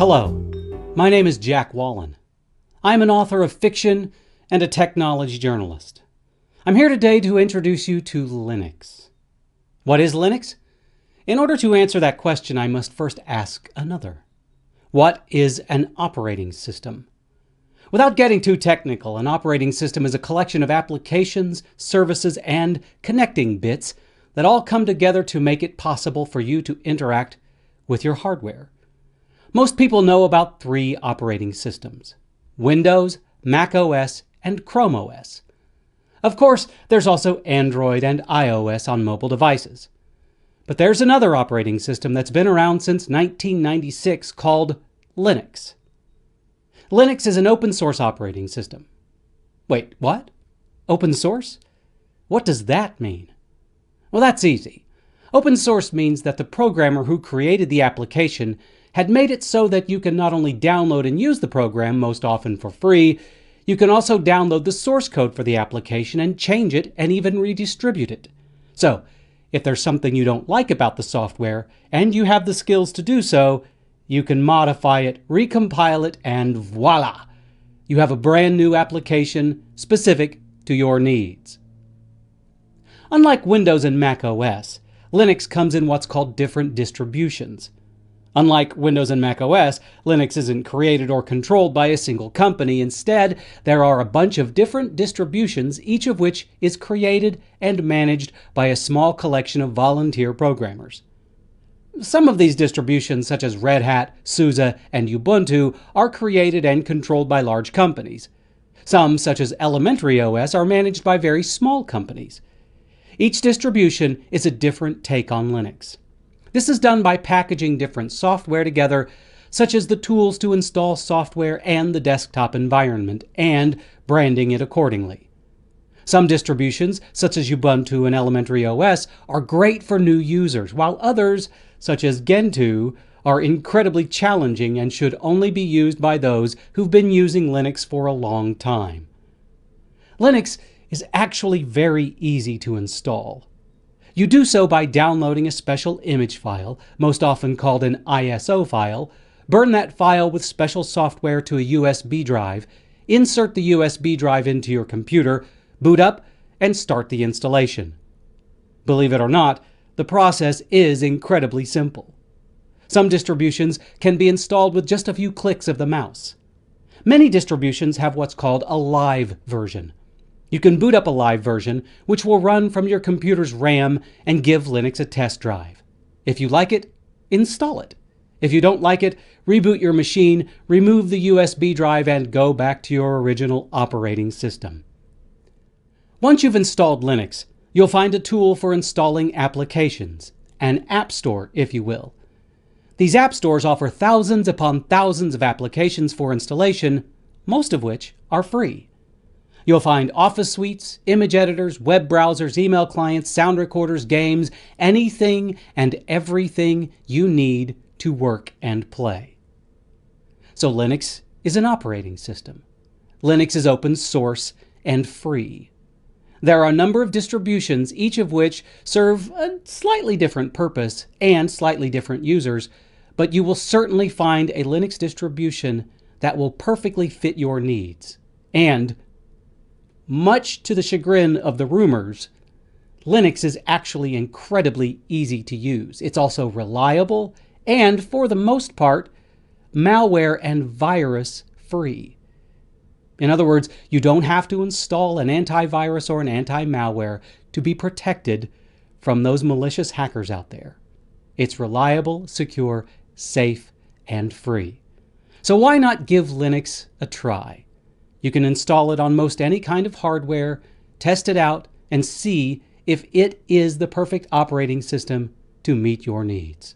Hello, my name is Jack Wallen. I am an author of fiction and a technology journalist. I'm here today to introduce you to Linux. What is Linux? In order to answer that question, I must first ask another. What is an operating system? Without getting too technical, an operating system is a collection of applications, services, and connecting bits that all come together to make it possible for you to interact with your hardware. Most people know about three operating systems: Windows, Mac OS, and Chrome OS. Of course, there's also Android and iOS on mobile devices. But there's another operating system that's been around since 1996 called Linux. Linux is an open source operating system. Wait, what? Open source? What does that mean? Well, that's easy. Open source means that the programmer who created the application had made it so that you can not only download and use the program, most often for free, you can also download the source code for the application and change it and even redistribute it. So, if there's something you don't like about the software, and you have the skills to do so, you can modify it, recompile it, and voila! You have a brand new application specific to your needs. Unlike Windows and Mac OS, Linux comes in what's called different distributions. Unlike Windows and Mac OS, Linux isn't created or controlled by a single company. Instead, there are a bunch of different distributions, each of which is created and managed by a small collection of volunteer programmers. Some of these distributions, such as Red Hat, SUSE, and Ubuntu, are created and controlled by large companies. Some, such as Elementary OS, are managed by very small companies. Each distribution is a different take on Linux. This is done by packaging different software together, such as the tools to install software and the desktop environment, and branding it accordingly. Some distributions, such as Ubuntu and Elementary OS, are great for new users, while others, such as Gentoo, are incredibly challenging and should only be used by those who've been using Linux for a long time. Linux is actually very easy to install. You do so by downloading a special image file, most often called an ISO file, burn that file with special software to a USB drive, insert the USB drive into your computer, boot up, and start the installation. Believe it or not, the process is incredibly simple. Some distributions can be installed with just a few clicks of the mouse. Many distributions have what's called a live version. You can boot up a live version, which will run from your computer's RAM and give Linux a test drive. If you like it, install it. If you don't like it, reboot your machine, remove the USB drive, and go back to your original operating system. Once you've installed Linux, you'll find a tool for installing applications, an app store, if you will. These app stores offer thousands upon thousands of applications for installation, most of which are free. You'll find office suites, image editors, web browsers, email clients, sound recorders, games, anything and everything you need to work and play. So Linux is an operating system. Linux is open source and free. There are a number of distributions, each of which serve a slightly different purpose and slightly different users, but you will certainly find a Linux distribution that will perfectly fit your needs. And much to the chagrin of the rumors, Linux is actually incredibly easy to use. It's also reliable and, for the most part, malware and virus free. In other words, you don't have to install an antivirus or an anti-malware to be protected from those malicious hackers out there. It's reliable, secure, safe, and free. So why not give Linux a try? You can install it on most any kind of hardware, test it out, and see if it is the perfect operating system to meet your needs.